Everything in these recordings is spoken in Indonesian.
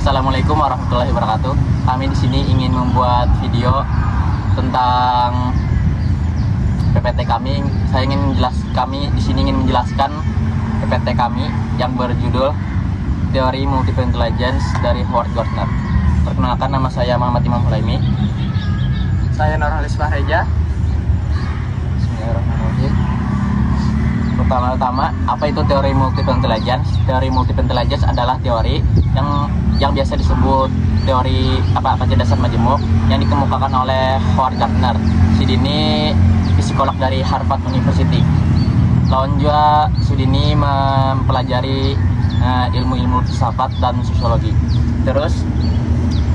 Assalamualaikum warahmatullahi wabarakatuh. Kami di sini ingin membuat video tentang PPT kami. Kami di sini ingin menjelaskan PPT kami yang berjudul Teori Multiple Intelligence dari Howard Gardner. Perkenalkan, nama saya Muhammad Imam Hulaimi. Saya Nurhalis Fahreja. Bismillahirrahmanirrahim. Pertama-tama, apa itu teori multiple intelligence? Teori multiple intelligence adalah teori yang biasa disebut teori kecerdasan majemuk yang dikemukakan oleh Howard Gardner. Ini psikolog dari Harvard University. Lawan juga Sudini mempelajari ilmu-ilmu filsafat dan sosiologi. Terus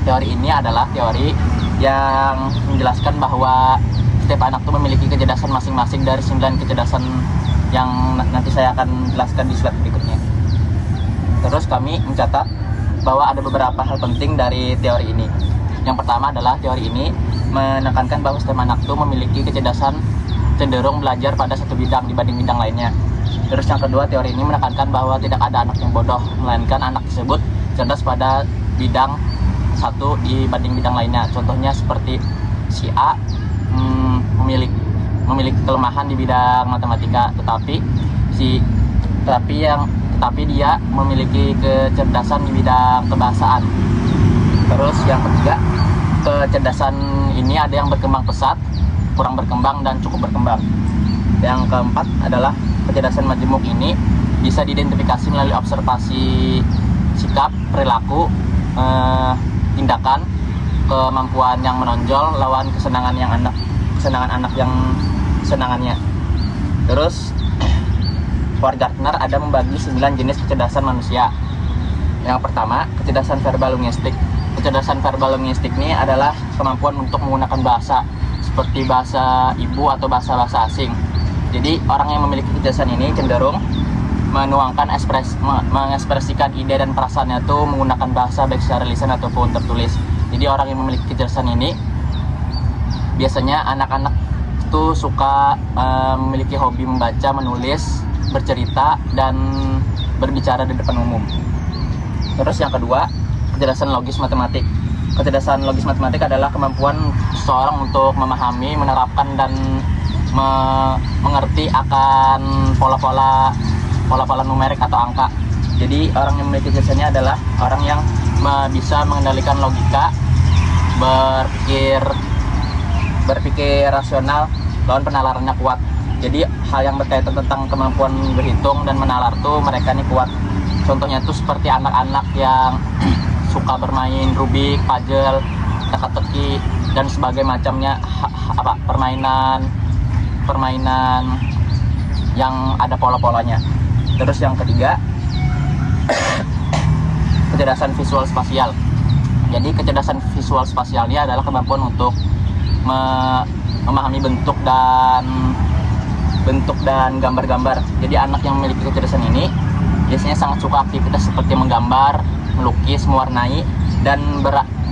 teori ini adalah teori yang menjelaskan bahwa setiap anak itu memiliki kecerdasan masing-masing dari 9 kecerdasan yang nanti saya akan jelaskan di slide berikutnya. Terus kami mencatat bahwa ada beberapa hal penting dari teori ini. Yang pertama adalah teori ini menekankan bahwa setiap anak itu memiliki kecerdasan cenderung belajar pada satu bidang dibanding bidang lainnya. Terus yang kedua, teori ini menekankan bahwa tidak ada anak yang bodoh, melainkan anak tersebut cerdas pada bidang satu dibanding bidang lainnya. Contohnya seperti si A memiliki kelemahan di bidang matematika, tetapi dia memiliki kecerdasan di bidang kebahasaan. Terus yang ketiga, kecerdasan ini ada yang berkembang pesat, kurang berkembang, dan cukup berkembang. Yang keempat adalah kecerdasan majemuk ini bisa diidentifikasi melalui observasi sikap, perilaku, tindakan, kemampuan yang menonjol lawan kesenangan anak yang kesenangannya. Terus Howard Gardner ada membagi 9 jenis kecerdasan manusia. Yang pertama, kecerdasan verbal linguistik. Kecerdasan verbal linguistik ini adalah kemampuan untuk menggunakan bahasa seperti bahasa ibu atau bahasa asing. Jadi orang yang memiliki kecerdasan ini cenderung mengekspresikan ide dan perasaannya itu menggunakan bahasa baik secara lisan ataupun tertulis. Jadi orang yang memiliki kecerdasan ini biasanya anak-anak itu suka memiliki hobi membaca, menulis, bercerita, dan berbicara di depan umum. Terus yang kedua, kecerdasan logis matematik. Kecerdasan logis matematik adalah kemampuan seseorang untuk memahami, menerapkan, dan mengerti akan pola-pola numerik atau angka. Jadi orang yang memiliki kecerdasannya adalah orang yang bisa mengendalikan logika, berpikir rasional, lawan penalarannya kuat. Jadi hal yang berkaitan tentang kemampuan berhitung dan menalar tuh mereka nih kuat. Contohnya tuh seperti anak-anak yang suka bermain Rubik, puzzle, teka-teki, dan sebagainya macamnya, permainan yang ada pola-polanya. Terus yang ketiga, kecerdasan visual spasial. Jadi kecerdasan visual spasial ini adalah kemampuan untuk memahami bentuk dan gambar-gambar. Jadi anak yang memiliki kecerdasan ini biasanya sangat suka aktivitas seperti menggambar, melukis, mewarnai, dan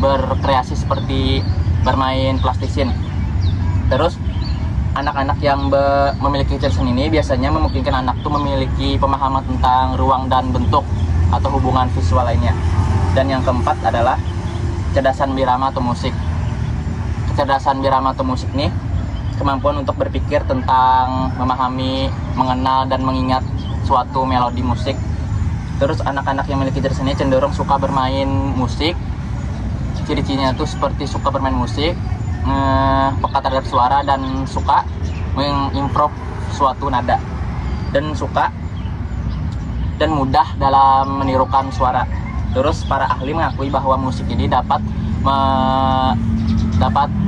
berkreasi seperti bermain plastisin. Terus anak-anak yang memiliki kecerdasan ini biasanya memungkinkan anak itu memiliki pemahaman tentang ruang dan bentuk atau hubungan visual lainnya. Dan yang keempat adalah kecerdasan birama atau musik. Kecerdasan birama atau musik nih kemampuan untuk berpikir tentang memahami, mengenal, dan mengingat suatu melodi musik. Terus anak-anak yang memiliki kecerdasan ini cenderung suka bermain musik. Ciri-cirinya itu seperti suka bermain musik, peka terhadap suara, dan suka mengimprove suatu nada, dan mudah dalam menirukan suara. Terus para ahli mengakui bahwa musik ini dapat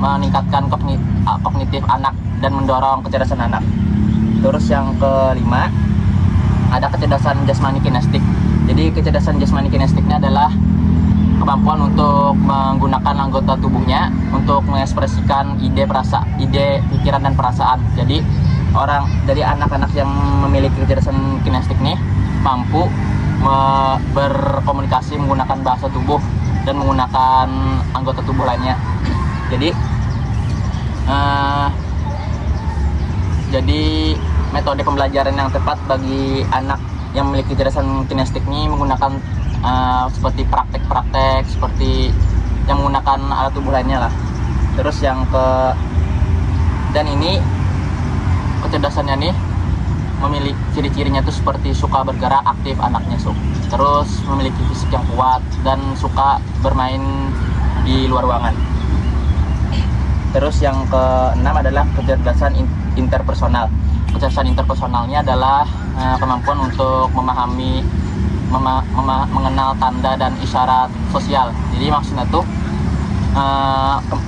meningkatkan kognitif anak dan mendorong kecerdasan anak. Terus yang kelima, ada kecerdasan jasmani kinestik. Jadi kecerdasan jasmani kinestiknya adalah kemampuan untuk menggunakan anggota tubuhnya untuk mengekspresikan ide, pikiran, dan perasaan. Jadi anak-anak yang memiliki kecerdasan kinestik nih mampu berkomunikasi menggunakan bahasa tubuh dan menggunakan anggota tubuh lainnya. Jadi metode pembelajaran yang tepat bagi anak yang memiliki kecerdasan kinestik ini menggunakan seperti praktek-praktek menggunakan alat tubuh lainnya lah. Terus dan ini kecerdasannya nih memiliki ciri-cirinya tuh seperti suka bergerak aktif anaknya terus memiliki fisik yang kuat dan suka bermain di luar ruangan. Terus yang keenam adalah kecerdasan interpersonal. Kecerdasan interpersonalnya adalah kemampuan untuk memahami mengenal tanda dan isyarat sosial. Jadi maksudnya tuh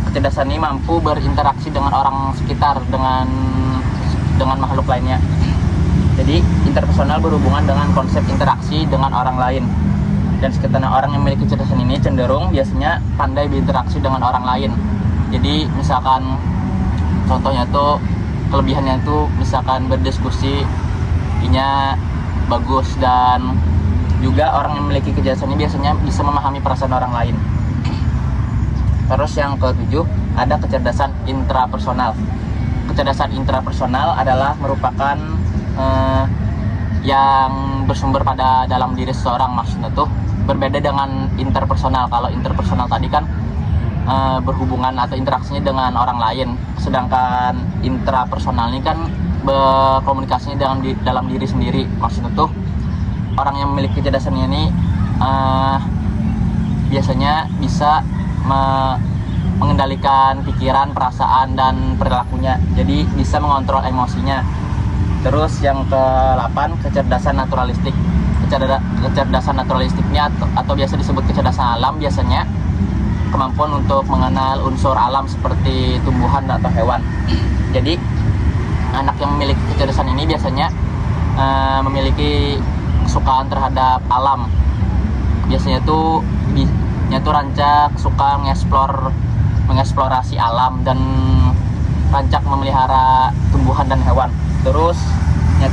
kecerdasan ini mampu berinteraksi dengan orang sekitar, dengan makhluk lainnya. Jadi interpersonal berhubungan dengan konsep interaksi dengan orang lain. Dan sekitarnya orang yang memiliki kecerdasan ini cenderung biasanya pandai berinteraksi dengan orang lain. Jadi misalkan contohnya tuh kelebihannya tuh misalkan berdiskusi nya bagus, dan juga orang yang memiliki kecerdasan ini biasanya bisa memahami perasaan orang lain. Terus yang ketujuh ada kecerdasan intrapersonal. Kecerdasan intrapersonal adalah merupakan yang bersumber pada dalam diri seseorang. Maksudnya tuh berbeda dengan interpersonal. Kalau interpersonal tadi kan berhubungan atau interaksinya dengan orang lain, sedangkan intrapersonal ini kan berkomunikasinya dalam diri sendiri. Maksudnya tuh orang yang memiliki kecerdasan ini biasanya bisa mengendalikan pikiran, perasaan, dan perilakunya. Jadi bisa mengontrol emosinya. Terus yang ke-8 kecerdasan naturalistik. Kecerdasan naturalistiknya atau biasa disebut kecerdasan alam, biasanya kemampuan untuk mengenal unsur alam seperti tumbuhan atau hewan. Jadi anak yang memiliki kecerdasan ini biasanya memiliki kesukaan terhadap alam. Biasanya tuh rancak, suka mengeksplorasi alam, dan rancak memelihara tumbuhan dan hewan. Terus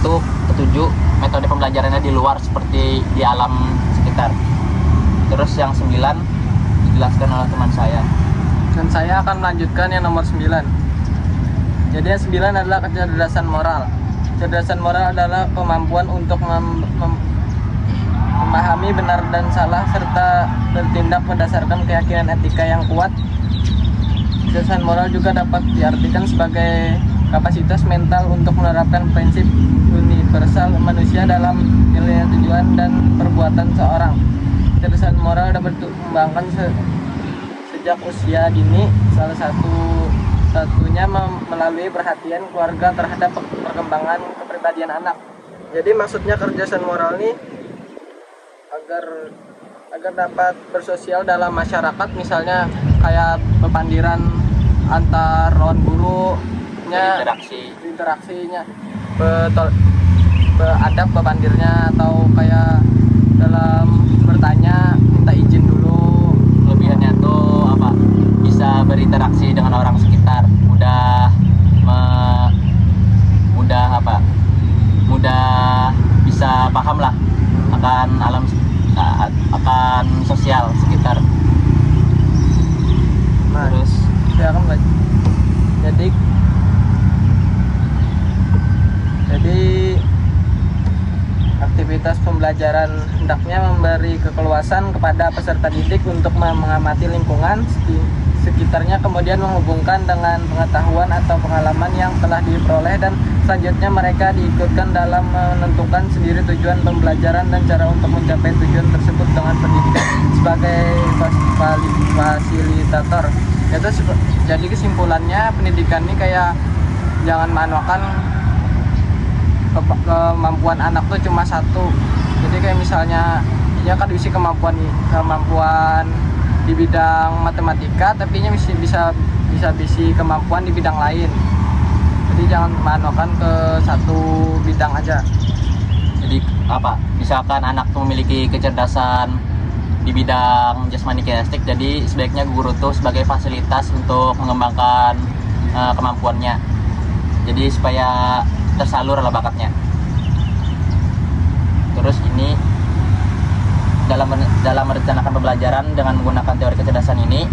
tuh ketujuh metode pembelajarannya di luar seperti di alam sekitar. Terus yang 9 dijelaskan oleh teman saya. Dan saya akan melanjutkan yang nomor 9. Jadi yang 9 adalah kecerdasan moral. Kecerdasan moral adalah kemampuan untuk memahami benar dan salah serta bertindak berdasarkan keyakinan etika yang kuat. Kecerdasan moral juga dapat diartikan sebagai kapasitas mental untuk menerapkan prinsip universal manusia dalam nilai tujuan dan perbuatan seorang. Kecerdasan moral dapat dikembangkan sejak usia dini, salah satunya melalui perhatian keluarga terhadap perkembangan kepribadian anak. Jadi maksudnya kecerdasan moral ini agar dapat bersosial dalam masyarakat, misalnya kayak pepandiran antar lawan gurunya, interaksinya, beradab pepandirnya, atau kayak dalam bertanya minta izin dulu. Kelebihannya tuh apa? Bisa berinteraksi dengan orang sekitar, mudah bisa paham lah akan sosial sekitar. Nah, terus saya akan baca. Jadi aktivitas pembelajaran hendaknya memberi kekeluasan kepada peserta didik untuk mengamati lingkungan sekitarnya, kemudian menghubungkan dengan pengetahuan atau pengalaman yang telah diperoleh, dan selanjutnya mereka diikutkan dalam menentukan sendiri tujuan pembelajaran dan cara untuk mencapai tujuan tersebut dengan pendidikan sebagai fasilitator. Jadi kesimpulannya, pendidikan ini kayak jangan manokan kemampuan anak tuh cuma satu. Jadi kayak misalnya ya kan diisi kemampuan di bidang matematika, tapi bisa kemampuan di bidang lain. Jadi jangan manokan ke satu bidang aja. Jadi misalkan anak tuh memiliki kecerdasan di bidang jasmani kinestik, jadi sebaiknya guru tuh sebagai fasilitas untuk mengembangkan kemampuannya. Jadi supaya tersalur lah bakatnya. Terus ini dalam merencanakan pembelajaran dengan menggunakan teori kecerdasan ini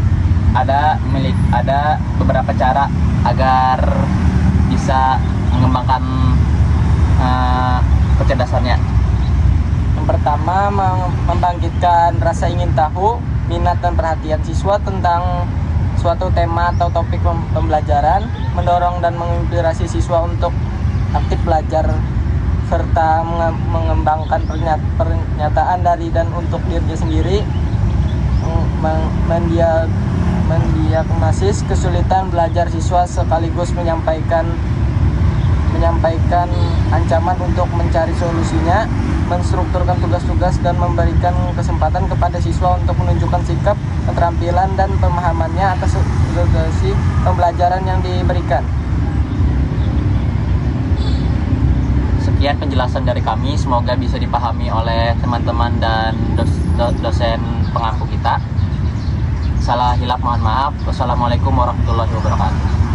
ada beberapa cara agar bisa mengembangkan kecerdasannya. Yang pertama, membangkitkan rasa ingin tahu. minat dan perhatian siswa tentang suatu tema atau topik pembelajaran, mendorong dan menginspirasi siswa untuk aktif belajar serta mengembangkan pernyataan dari dan untuk dirinya sendiri, mendiagnosis kesulitan belajar siswa sekaligus menyampaikan ancaman untuk mencari solusinya, menstrukturkan tugas-tugas dan memberikan kesempatan kepada siswa untuk menunjukkan sikap, keterampilan dan pemahamannya atas situasi pembelajaran yang diberikan. Sekian penjelasan dari kami, semoga bisa dipahami oleh teman-teman dan dosen pengampu kita. Salah hilap mohon maaf. Wassalamualaikum warahmatullahi wabarakatuh.